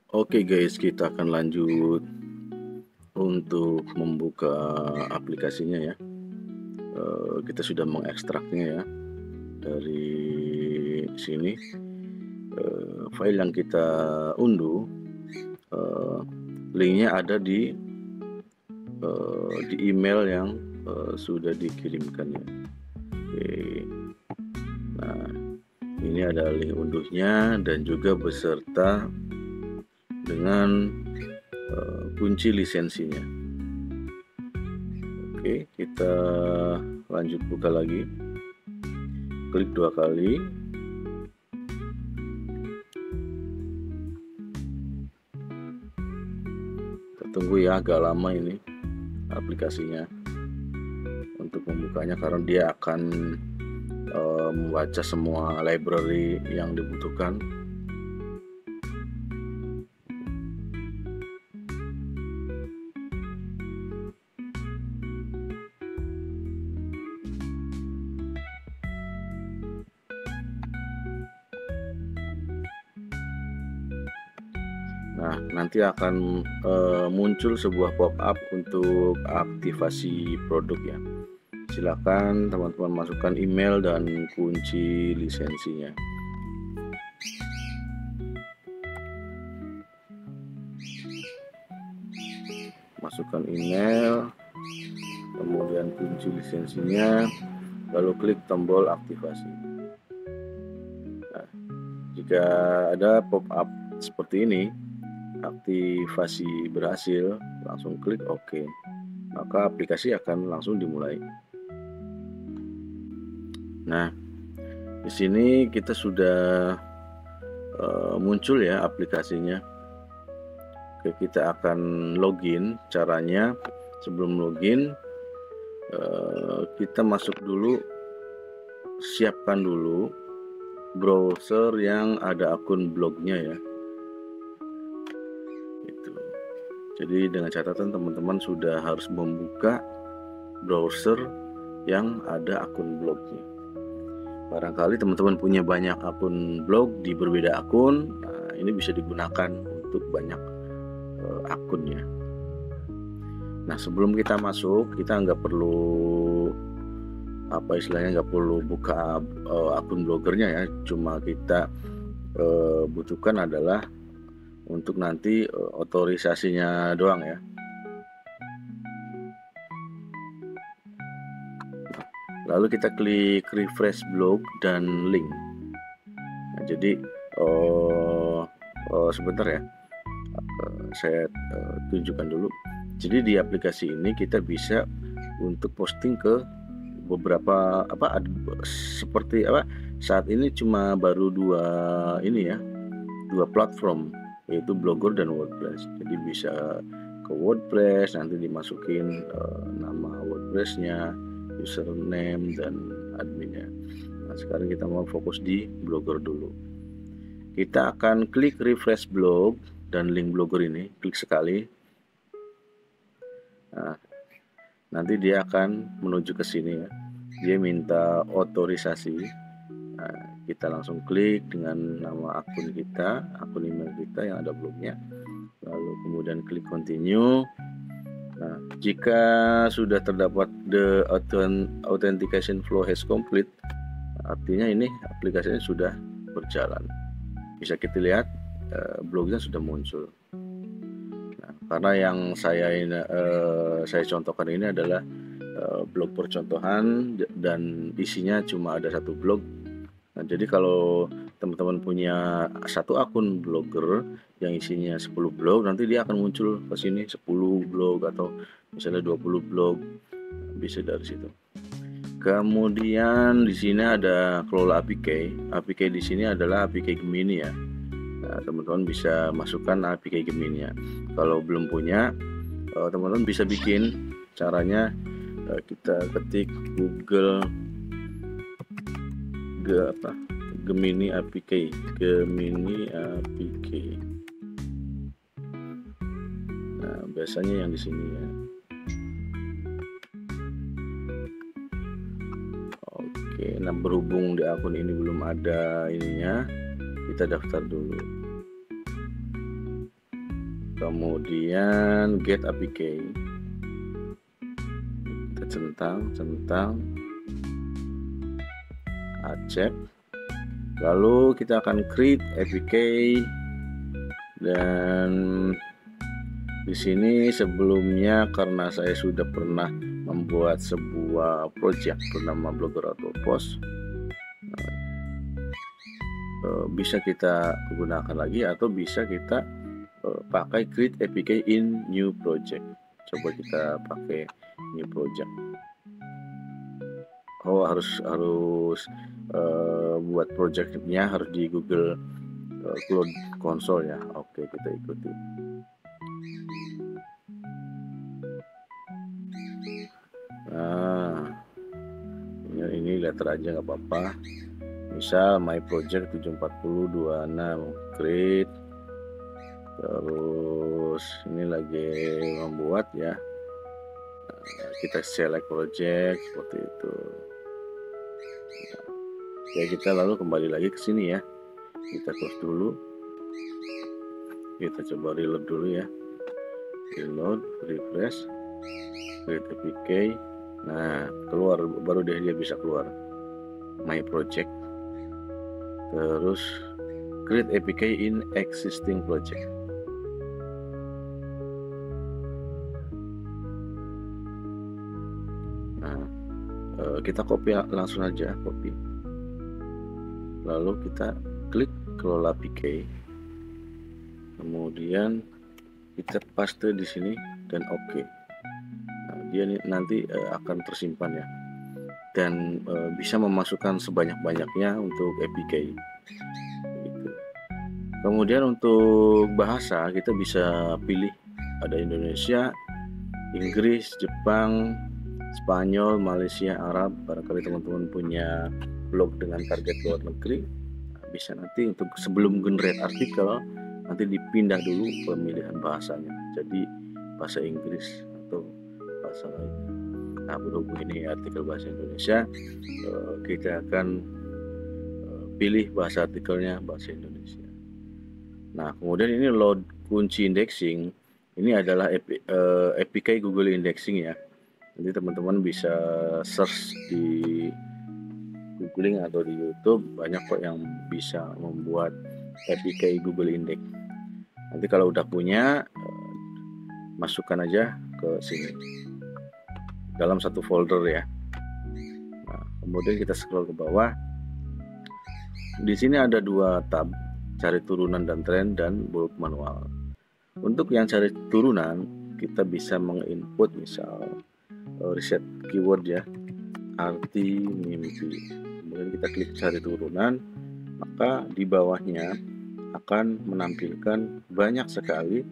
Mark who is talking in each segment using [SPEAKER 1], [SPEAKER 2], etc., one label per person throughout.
[SPEAKER 1] Oke guys, kita akan lanjut untuk membuka aplikasinya ya. Kita sudah mengekstraknya ya dari sini. File yang kita unduh, linknya ada di email yang sudah dikirimkan ya. Oke. Nah, ini ada link unduhnya dan juga beserta dengan kunci lisensinya. Oke, kita lanjut buka lagi. Klik 2 kali. Kita tunggu ya, agak lama ini aplikasinya untuk membukanya karena dia akan membaca semua library yang dibutuhkan. Nah, nanti akan muncul sebuah pop-up untuk aktivasi produk ya. Silakan teman-teman masukkan email dan kunci lisensinya. Masukkan email, kemudian kunci lisensinya, lalu klik tombol aktivasi. Nah, jika ada pop-up seperti ini, aktivasi berhasil, langsung klik OK. Maka aplikasi akan langsung dimulai. Nah, di sini kita sudah muncul ya aplikasinya. Oke, kita akan login. Caranya sebelum login kita masuk dulu, siapkan dulu browser yang ada akun blognya ya. Gitu. Jadi dengan catatan teman-teman sudah harus membuka browser yang ada akun blognya. Barangkali teman-teman punya banyak akun blog di berbeda akun, nah ini bisa digunakan untuk banyak akunnya. Nah, sebelum kita masuk, kita nggak perlu nggak perlu buka akun blogernya ya, cuma kita butuhkan adalah untuk nanti otorisasinya doang ya. Lalu kita klik refresh blog dan link. Nah, jadi sebentar ya, saya tunjukkan dulu. Jadi di aplikasi ini kita bisa untuk posting ke beberapa seperti saat ini cuma baru dua platform, yaitu Blogger dan WordPress. Jadi bisa ke WordPress, nanti dimasukin nama WordPressnya, username dan adminnya. Nah, sekarang kita mau fokus di Blogger dulu. Kita akan klik refresh blog dan link Blogger ini, klik sekali. Nah, nanti dia akan menuju ke sini ya. Dia minta otorisasi. Nah, kita langsung klik dengan nama akun kita, akun email kita yang ada blognya. Lalu kemudian klik continue. Nah, jika sudah terdapat the authentication flow has complete, artinya ini aplikasinya sudah berjalan. Bisa kita lihat blognya sudah muncul. Nah, karena yang saya contohkan ini adalah blog percontohan dan isinya cuma ada satu blog. Nah, jadi kalau teman-teman punya satu akun blogger yang isinya 10 blog, nanti dia akan muncul ke sini 10 blog atau misalnya 20 blog, bisa dari situ. Kemudian di sini ada kelola APK. APK di sini adalah APK Gemini ya. Nah, teman-teman bisa masukkan APK Gemini-nya. Kalau belum punya, teman-teman bisa bikin. Caranya kita ketik Google Gemini APK. Nah, biasanya yang di sini ya. Oke, nah berhubung di akun ini belum ada ininya, kita daftar dulu. kemudian get APK, kita centang, accept, lalu kita akan create APK. Dan di sini sebelumnya karena saya sudah pernah membuat sebuah project bernama Blogger Auto Post, bisa kita gunakan lagi atau bisa kita pakai create APK in new project. Coba kita pakai new project. Oh, harus buat projectnya harus di Google Cloud Console ya. Oke, kita ikuti. Nah, ini letter aja nggak apa-apa. Misal my project 74026 create. Terus ini lagi membuat ya. Nah, kita select project seperti itu. Ya, kita lalu kembali lagi ke sini ya. Kita close dulu. Kita coba reload dulu ya. Reload, refresh, create APK. Nah, keluar, baru dia bisa keluar. My project. Terus create APK in existing project. Nah, kita copy langsung aja, copy. Lalu kita klik kelola APK. Kemudian kita paste di sini dan oke. Nah, dia nanti akan tersimpan ya. Dan bisa memasukkan sebanyak-banyaknya untuk APK. Gitu. Kemudian untuk bahasa kita bisa pilih ada Indonesia, Inggris, Jepang, Spanyol, Malaysia, Arab. Barangkali teman-teman punya blog dengan target luar negeri, bisa nanti untuk sebelum generate artikel nanti dipindah dulu pemilihan bahasanya jadi bahasa Inggris atau bahasa lainnya. Nah, berhubung ini artikel bahasa Indonesia, kita akan pilih bahasa artikelnya bahasa Indonesia. Nah, kemudian ini load kunci indexing, ini adalah APK Google Indexing ya. Nanti teman-teman bisa search di googling atau di YouTube, banyak kok yang bisa membuat APK Google Index. Nanti kalau udah punya, masukkan aja ke sini dalam satu folder ya. Nah, kemudian kita scroll ke bawah. Di sini ada dua tab, cari turunan dan tren dan bulk manual. Untuk yang cari turunan, kita bisa menginput misal riset keyword ya, arti mimpi. Kemudian kita klik cari turunan, maka di bawahnya akan menampilkan banyak sekali,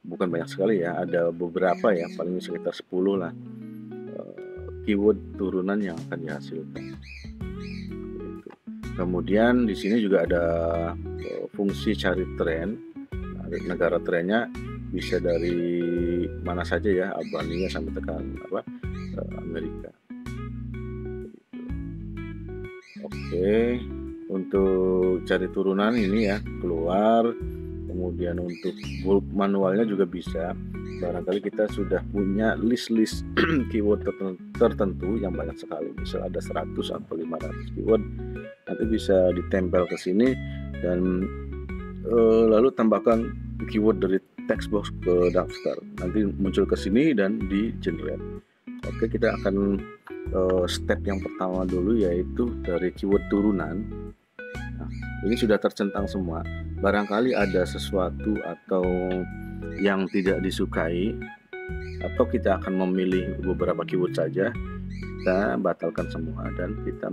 [SPEAKER 1] bukan banyak sekali ya, ada beberapa ya, paling sekitar 10 lah keyword turunan yang akan dihasilkan. Kemudian di sini juga ada fungsi cari tren. Nah, negara trennya bisa dari mana saja ya, Albania sampai tekan Amerika. Oke. Untuk cari turunan ini ya keluar. Kemudian untuk bulk manualnya juga bisa. Barangkali kita sudah punya list keyword tertentu yang banyak sekali. Misal ada 100 atau 500 keyword, nanti bisa ditempel ke sini dan lalu tambahkan keyword dari text box ke daftar. Nanti muncul ke sini dan di generate. Oke, kita akan step yang pertama dulu, yaitu dari keyword turunan. Nah, ini sudah tercentang semua. Barangkali ada sesuatu atau yang tidak disukai, atau kita akan memilih beberapa keyword saja, kita batalkan semua dan kita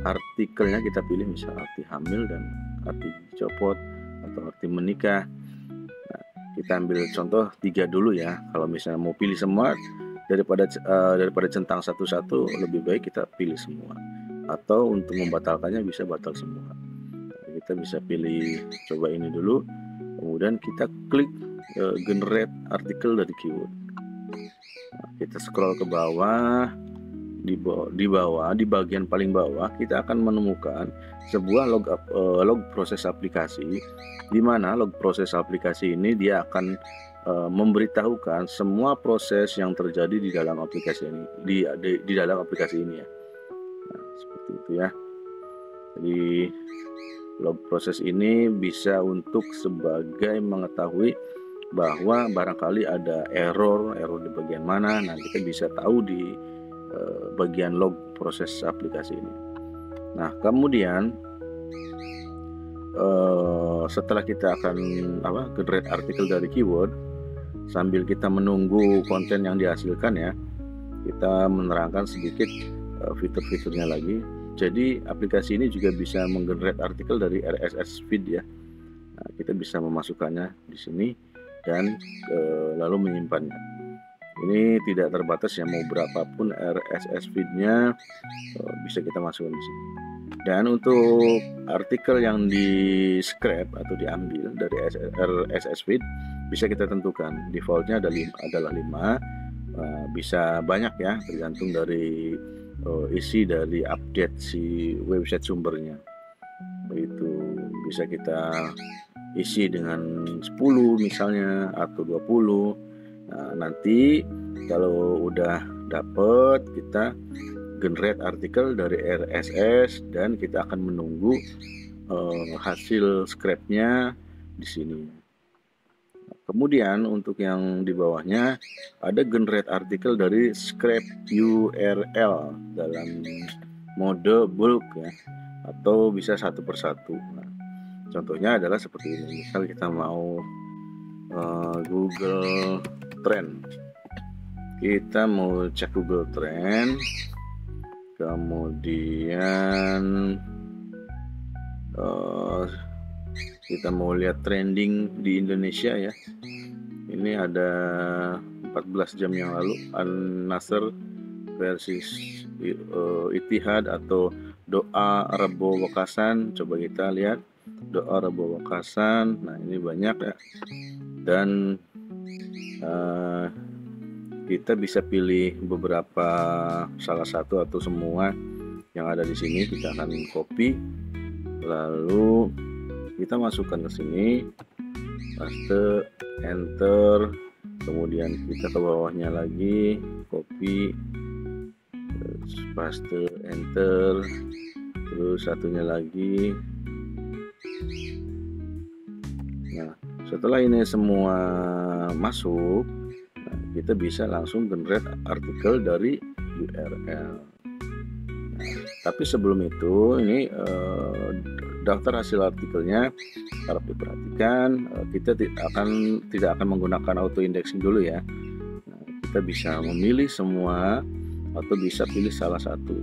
[SPEAKER 1] artikelnya kita pilih, misal arti hamil dan arti copot atau arti menikah. Nah, kita ambil contoh 3 dulu ya. Kalau misalnya mau pilih semua, daripada centang satu-satu, lebih baik kita pilih semua. Atau untuk membatalkannya bisa batal semua. Kita bisa pilih, coba ini dulu, kemudian kita klik generate artikel dari keyword. Nah, kita scroll ke bawah, di bagian paling bawah kita akan menemukan sebuah log proses aplikasi, di mana log proses aplikasi ini dia akan memberitahukan semua proses yang terjadi di dalam aplikasi ini, di dalam aplikasi ini ya. Nah, seperti itu ya. Jadi log proses ini bisa untuk sebagai mengetahui bahwa barangkali ada error di bagian mana. Nah, kita bisa tahu di bagian log proses aplikasi ini. Nah, kemudian setelah kita akan generate artikel dari keyword, sambil kita menunggu konten yang dihasilkan ya, kita menerangkan sedikit fitur-fiturnya lagi. Jadi aplikasi ini juga bisa menggenerate artikel dari RSS feed ya. Nah, kita bisa memasukkannya di sini dan lalu menyimpannya. Ini tidak terbatas ya, mau berapapun RSS feed-nya bisa kita masukkan di sini. Dan untuk artikel yang di scrap atau diambil dari RSS feed bisa kita tentukan. Defaultnya adalah 5, bisa banyak ya, tergantung dari isi dari update si website sumbernya. Itu bisa kita isi dengan 10 misalnya atau 20. Nah, nanti kalau udah dapet, kita generate artikel dari RSS dan kita akan menunggu hasil scrapnya di sini. Kemudian untuk yang di bawahnya ada generate artikel dari scrap URL dalam mode bulk ya, atau bisa satu persatu. Nah, contohnya adalah seperti ini. Misal kita mau Google Trend, kita mau cek Google Trend, kemudian kita mau lihat trending di Indonesia ya. Ini ada 14 jam yang lalu, Al-Nassr versus Ittihad atau Doa Rebo Wakasan. Coba kita lihat Doa Rebo Wakasan. Nah, ini banyak ya. Dan kita bisa pilih beberapa, salah satu atau semua yang ada di sini. Kita akan copy, lalu kita masukkan ke sini, paste, enter, kemudian kita ke bawahnya lagi, copy, terus paste, enter, terus satunya lagi. Nah, setelah ini semua masuk, kita bisa langsung generate artikel dari URL. Nah, tapi sebelum itu ini daftar hasil artikelnya harap diperhatikan. Kita tidak akan menggunakan auto indexing dulu ya. Nah, kita bisa memilih semua atau bisa pilih salah satu.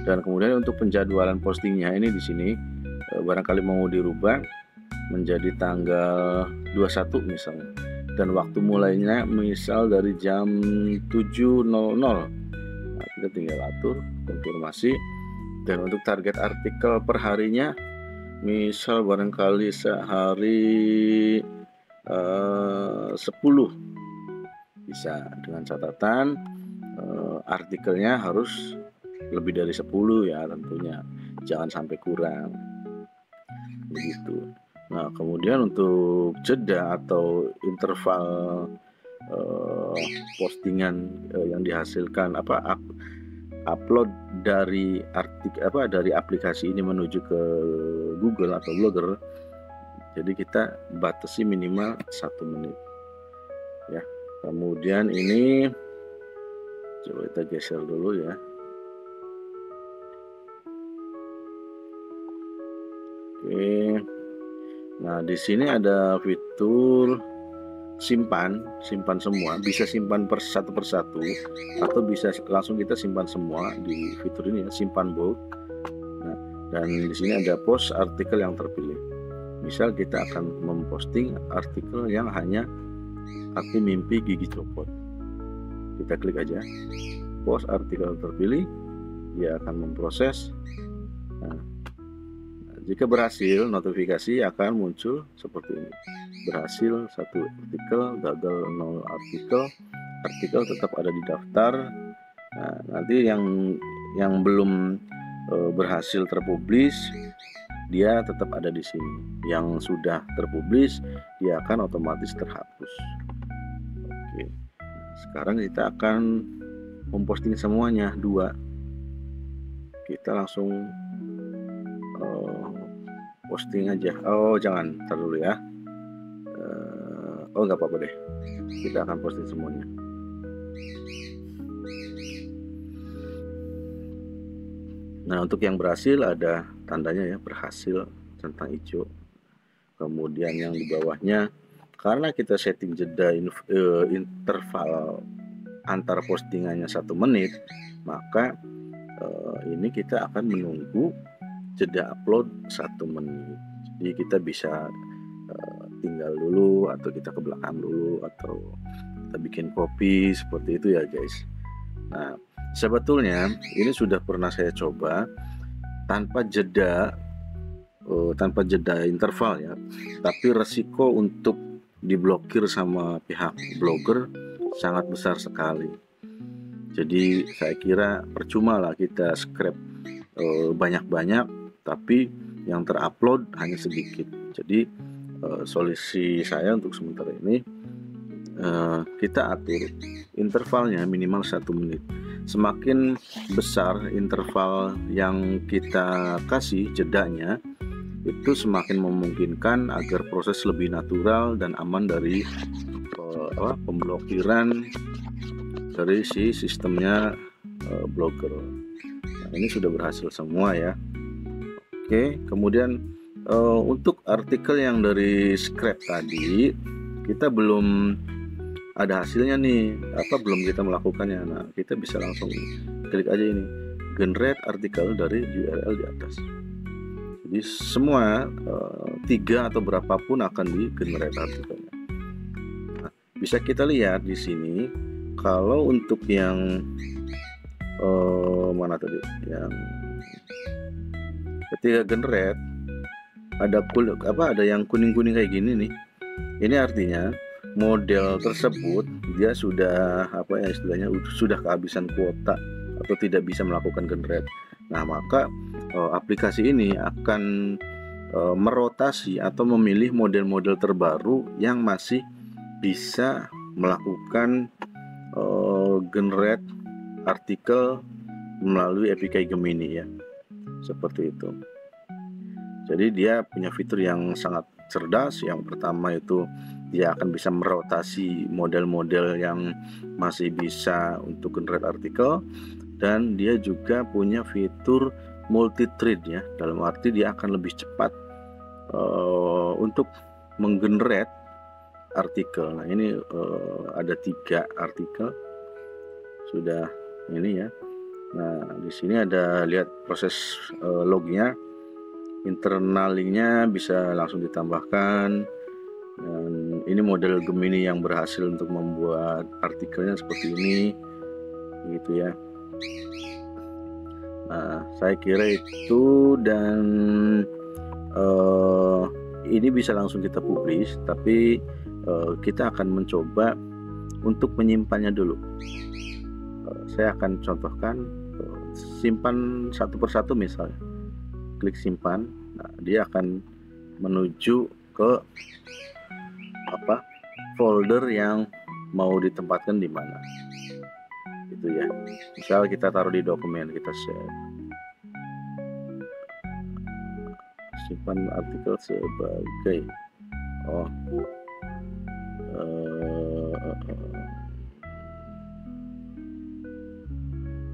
[SPEAKER 1] Dan kemudian untuk penjadwalan postingnya ini di sini barangkali mau dirubah menjadi tanggal 21 misalnya, dan waktu mulainya misal dari jam 7.00. Nah, kita tinggal atur, konfirmasi. Dan untuk target artikel per harinya, misal barangkali sehari 10, bisa, dengan catatan artikelnya harus lebih dari 10 ya tentunya, jangan sampai kurang begitu. Nah, kemudian untuk jeda atau interval postingan yang dihasilkan upload dari dari aplikasi ini menuju ke Google atau Blogger, jadi kita batasi minimal 1 menit ya. Kemudian ini coba kita geser dulu ya. Oke. Nah, di sini ada fitur simpan semua, bisa simpan satu persatu atau bisa langsung kita simpan semua di fitur ini ya, simpan bulk. Nah, dan di sini ada post artikel yang terpilih. Misal kita akan memposting artikel yang hanya arti mimpi gigi copot. Kita klik aja post artikel terpilih, dia akan memproses. Nah, jika berhasil, notifikasi akan muncul seperti ini. Berhasil 1 artikel, gagal 0 artikel, artikel tetap ada di daftar. Nah, nanti yang belum berhasil terpublish dia tetap ada di sini. Yang sudah terpublish dia akan otomatis terhapus. Oke. Nah, sekarang kita akan memposting semuanya 2. Kita langsung posting aja. Oh jangan, ntar dulu ya. Oh nggak apa-apa deh. Kita akan posting semuanya. Nah, untuk yang berhasil ada tandanya ya, berhasil centang hijau. Kemudian yang di bawahnya, karena kita setting jeda interval antar postingannya 1 menit, maka ini kita akan menunggu jeda upload 1 menit. Jadi kita bisa tinggal dulu, atau kita ke belakang dulu, atau kita bikin copy seperti itu ya guys. Nah, sebetulnya ini sudah pernah saya coba tanpa jeda interval ya, tapi resiko untuk diblokir sama pihak blogger sangat besar sekali. Jadi saya kira percuma lah kita scrap banyak-banyak tapi yang terupload hanya sedikit. Jadi solusi saya untuk sementara ini, kita atur intervalnya minimal 1 menit. Semakin besar interval yang kita kasih jedanya, itu semakin memungkinkan agar proses lebih natural dan aman dari pemblokiran dari si sistemnya blogger. Nah, ini sudah berhasil semua ya. Oke, kemudian untuk artikel yang dari scrap tadi kita belum ada hasilnya nih, belum kita melakukannya. Nah, kita bisa langsung klik aja ini, generate artikel dari URL di atas. Jadi semua 3 atau berapapun akan di generate artikelnya. Nah, bisa kita lihat di sini kalau untuk yang mana tadi, yang ketika generate ada yang kuning-kuning kayak gini nih. Ini artinya model tersebut dia sudah istilahnya sudah kehabisan kuota atau tidak bisa melakukan generate. Nah, maka aplikasi ini akan merotasi atau memilih model-model terbaru yang masih bisa melakukan generate artikel melalui API Gemini ya, seperti itu. Jadi dia punya fitur yang sangat cerdas. Yang pertama itu dia akan bisa merotasi model-model yang masih bisa untuk generate artikel, dan dia juga punya fitur multi-thread ya, dalam arti dia akan lebih cepat untuk menggenerate artikel. Nah, ini ada 3 artikel sudah ini ya. Nah, di sini ada lihat proses lognya, internal linknya bisa langsung ditambahkan. Dan ini model Gemini yang berhasil untuk membuat artikelnya seperti ini gitu ya. Nah, saya kira itu, dan ini bisa langsung kita publish, tapi kita akan mencoba untuk menyimpannya dulu. Saya akan contohkan, simpan satu persatu misalnya, klik simpan. Nah, dia akan menuju ke folder yang mau ditempatkan di mana gitu ya. Misal kita taruh di dokumen, kita save, simpan artikel sebagai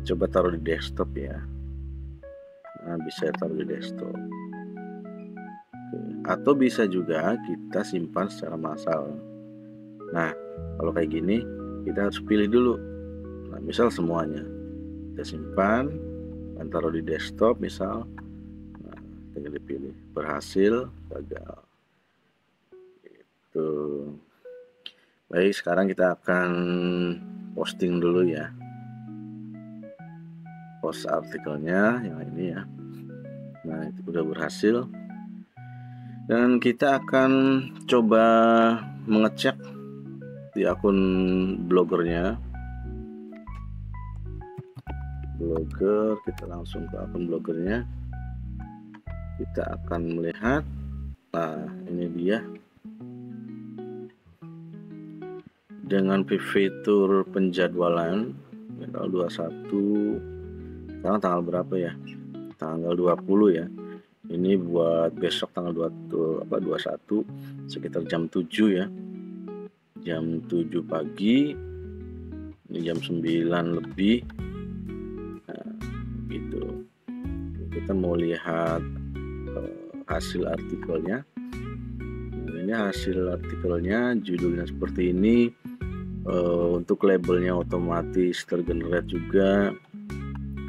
[SPEAKER 1] coba taruh di desktop ya. Nah, bisa taruh di desktop. Atau bisa juga kita simpan secara massal. Nah, kalau kayak gini kita harus pilih dulu. Nah, misal semuanya kita simpan dan taruh di desktop misal. Nah, tinggal dipilih berhasil, gagal. Gitu. Baik, sekarang kita akan posting dulu ya. Post artikelnya yang ini ya. Nah, itu udah berhasil. Dan kita akan coba mengecek di akun blogernya. Kita langsung ke akun blogernya. Kita akan melihat, nah ini dia, dengan fitur penjadwalan tanggal 21, sekarang tanggal berapa ya, tanggal 20 ya, ini buat besok tanggal 21 sekitar jam 7 ya, jam 7 pagi, ini jam 9 lebih. Nah gitu, kita mau lihat hasil artikelnya. Nah, ini hasil artikelnya, judulnya seperti ini. Untuk labelnya otomatis tergenerate juga.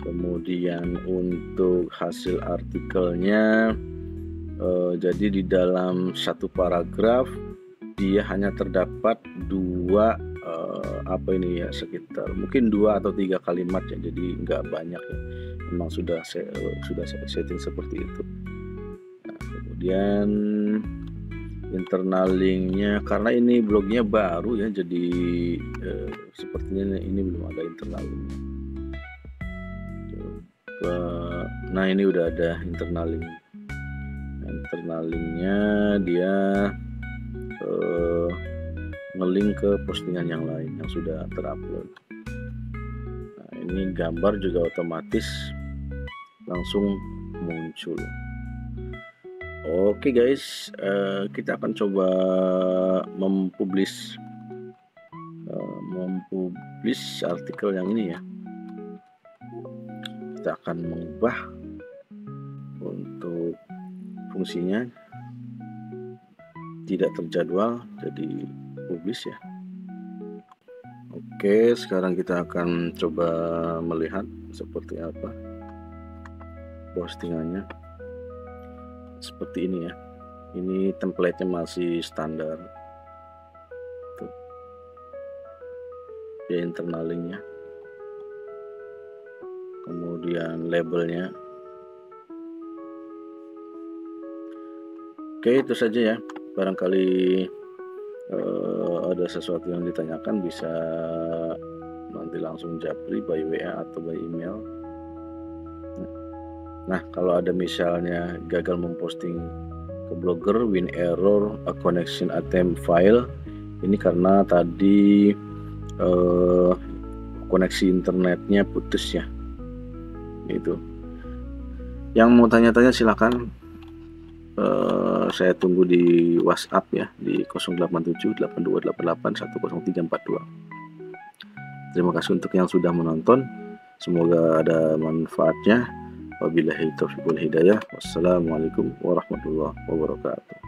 [SPEAKER 1] Kemudian untuk hasil artikelnya, jadi di dalam satu paragraf dia hanya terdapat dua sekitar mungkin 2 atau 3 kalimat ya, jadi nggak banyak ya. Memang sudah saya setting seperti itu. Nah, kemudian internal linknya, karena ini blognya baru ya, jadi sepertinya ini belum ada internal linknya. Nah ini udah ada internal link. Internal linknya dia ngelink ke postingan yang lain yang sudah terupload. Nah, ini gambar juga otomatis langsung muncul. Oke guys, kita akan coba mempublish artikel yang ini ya. Kita akan mengubah untuk fungsinya tidak terjadwal jadi publish ya. Oke, sekarang kita akan coba melihat seperti apa postingannya. Seperti ini ya, ini template-nya masih standar. Tuh. Ya, internal link-nya, kemudian labelnya. Oke, itu saja ya. Barangkali ada sesuatu yang ditanyakan, bisa nanti langsung japri by WA atau by email. Nah, kalau ada misalnya gagal memposting ke Blogger, win error, a connection attempt file, ini karena tadi koneksi internetnya putus ya. Itu. Yang mau tanya-tanya silakan. Saya tunggu di WhatsApp ya, di 087828810342. Terima kasih untuk yang sudah menonton. Semoga ada manfaatnya. Wabillahi taufiq wal hidayah. Wassalamualaikum warahmatullahi wabarakatuh.